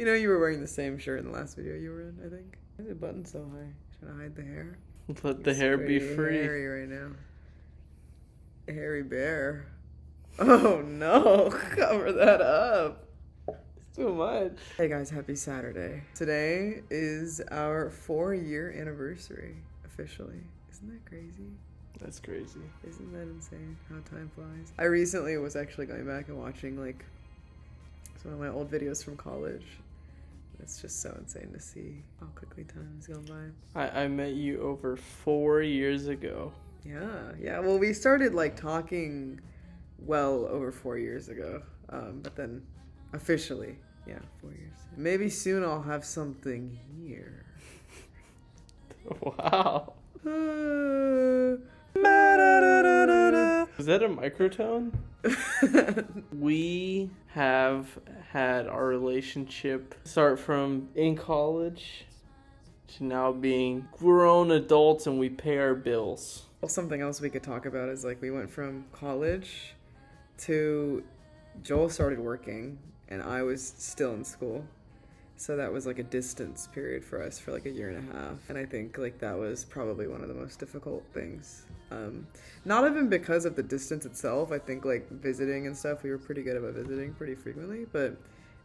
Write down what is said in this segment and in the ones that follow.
You know, you were wearing the same shirt in the last video you were in, I think. Why is the button so high? Trying to hide the hair? Let the hair be free. Hairy right now. A hairy bear. Oh no, cover that up. It's too much. Hey guys, happy Saturday. Today is our 4-year anniversary, officially. Isn't that crazy? That's crazy. Isn't that insane how time flies? I recently was actually going back and watching like some of my old videos from college. It's just so insane to see how quickly time's gone by. I met you over 4 years ago. Yeah. Well, we started like talking well over 4 years ago. But then officially, 4 years. Maybe soon I'll have something here. Wow. Is that a microtone? We have had our relationship start from in college to now being grown adults and we pay our bills. Well, something else we could talk about is like we went from college to Joel started working and I was still in school. So that was like a distance period for us for like a year and a half. And I think like that was probably one of the most difficult things. Not even because of the distance itself. I think like visiting and stuff, we were pretty good about visiting pretty frequently, but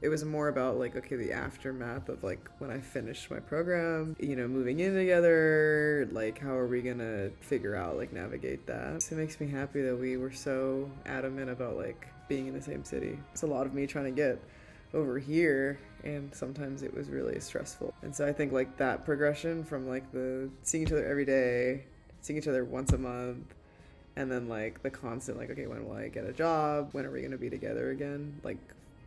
it was more about like, okay, the aftermath of like when I finished my program, you know, moving in together, like how are we gonna figure out, like navigate that. So it makes me happy that we were so adamant about like being in the same city. It's a lot of me trying to get over here and sometimes it was really stressful. And so I think like that progression from like the seeing each other every day, seeing each other once a month, and then like the constant like, okay, when will I get a job? When are we gonna be together again? Like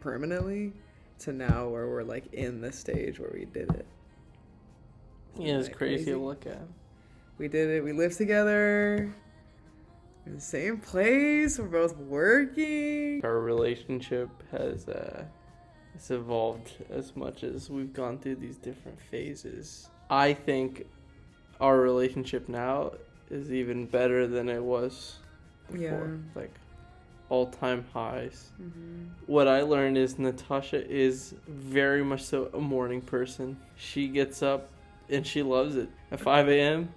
permanently, to now where we're like in the stage where we did it. Yeah, it's crazy to look at. We did it. We lived together in the same place. We're both working. Our relationship has it's evolved as much as we've gone through these different phases. I think our relationship now is even better than it was before. Yeah. Like all-time highs. Mm-hmm. What I learned is Natasha is very much so a morning person. She gets up and she loves it. At 5 a.m.,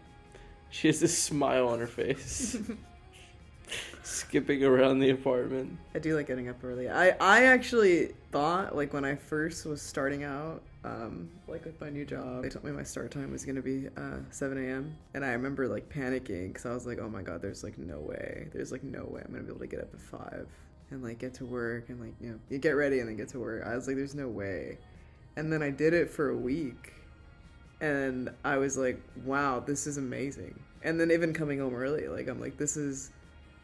she has this smile on her face. Skipping around the apartment. I do like getting up early. I actually thought, like, when I first was starting out, like, with my new job, they told me my start time was going to be 7 a.m. And I remember, like, panicking because I was like, oh, my God, there's, like, no way. There's, like, no way I'm going to be able to get up at 5 and, like, get to work and, like, you know, you get ready and then get to work. I was like, there's no way. And then I did it for a week. And I was like, wow, this is amazing. And then even coming home early, like, I'm like, this is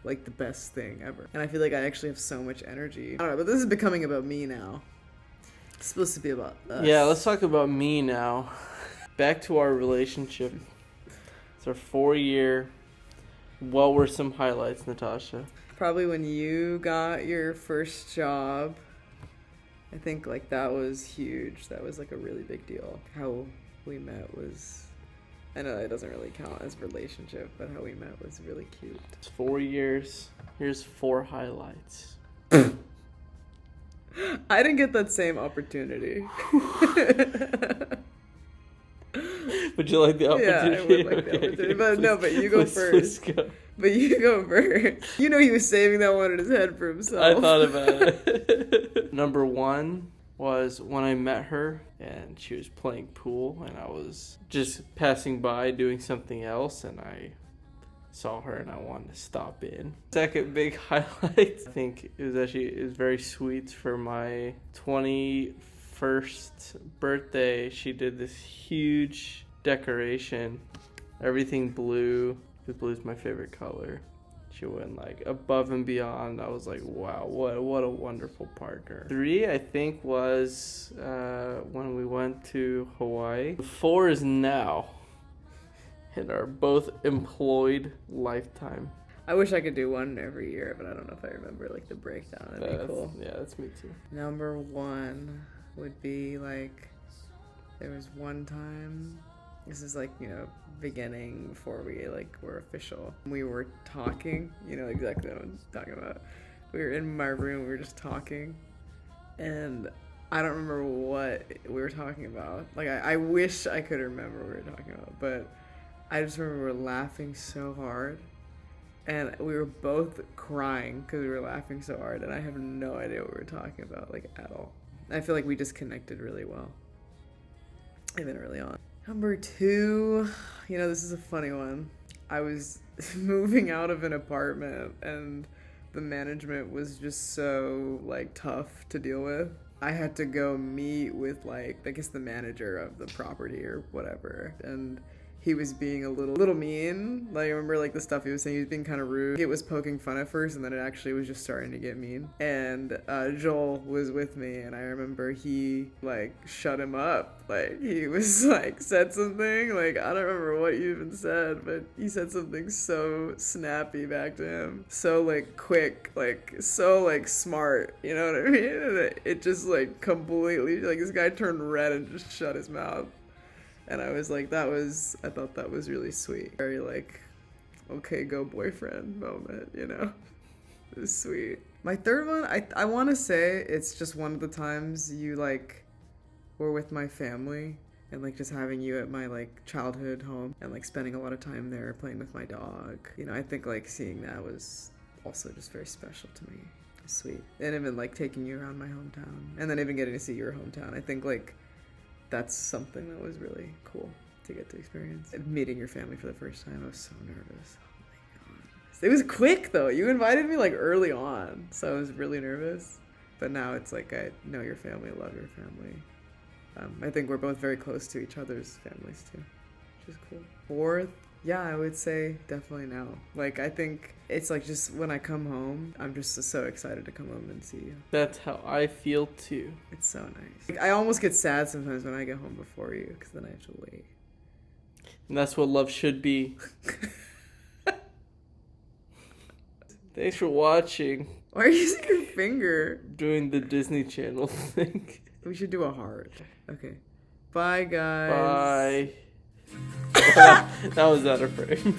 like the best thing ever. And I feel like I actually have so much energy. I don't know, but this is becoming about me now. It's supposed to be about us. Yeah, let's talk about me now. Back to our relationship. It's our 4-year. What were some highlights, Natasha? Probably when you got your first job. I think like that was huge. That was like a really big deal. How we met was, I know it doesn't really count as relationship, but how we met was really cute. It's 4 years. Here's 4 highlights. I didn't get that same opportunity. Would you like the opportunity? Yeah, I would like the opportunity. But no, but you go first. Go. But you go first. You know he was saving that one in his head for himself. I thought about it. Number 1 was when I met her and she was playing pool and I was just passing by doing something else and I saw her and I wanted to stop in. Second big highlight, I think it was very sweet. For my 21st birthday, she did this huge decoration, everything blue. Blue is my favorite color. She went like above and beyond. I was like, wow, what a wonderful partner. 3, I think, was when we went to Hawaii. 4 is now in our both employed lifetime. I wish I could do one every year, but I don't know if I remember like the breakdown. That'd be cool. Yeah, that's me too. Number 1 would be like, there was one time, this is like, you know, beginning before we like were official. We were talking, you know exactly what I'm talking about. We were in my room, we were just talking, and I don't remember what we were talking about. Like, I wish I could remember what we were talking about, but I just remember we were laughing so hard, and we were both crying because we were laughing so hard, and I have no idea what we were talking about, like, at all. I feel like we just connected really well, even early on. Number 2, this is a funny one. I was moving out of an apartment, and the management was just so, like, tough to deal with. I had to go meet with, like, I guess the manager of the property or whatever, and he was being a little mean. Like, I remember, like, the stuff he was saying, he was being kind of rude. It was poking fun at first, and then it actually was just starting to get mean. And Joel was with me, and I remember he, like, shut him up. Like, he was, like, said something, like, I don't remember what you even said, but he said something so snappy back to him. So, like, quick, like, so, like, smart, you know what I mean? And it just, like, completely, like, this guy turned red and just shut his mouth. And I was like, I thought that was really sweet. Very, like, okay, go boyfriend moment, It was sweet. My third one, I want to say it's just one of the times you, like, were with my family and, like, just having you at my, like, childhood home and, like, spending a lot of time there playing with my dog. I think, like, seeing that was also just very special to me. Sweet. And even, like, taking you around my hometown and then even getting to see your hometown. I think, like, that's something that was really cool to get to experience. Meeting your family for the first time, I was so nervous. Oh my god. It was quick though. You invited me like early on, so I was really nervous. But now it's like I know your family, love your family. I think we're both very close to each other's families too, which is cool. 4th, yeah, I would say definitely now. Like, I think it's like just when I come home, I'm just so excited to come home and see you. That's how I feel too. It's so nice. Like, I almost get sad sometimes when I get home before you because then I have to wait. And that's what love should be. Thanks for watching. Why are you using your finger? Doing the Disney Channel thing. We should do a heart. Okay. Bye, guys. Bye. That was out of frame.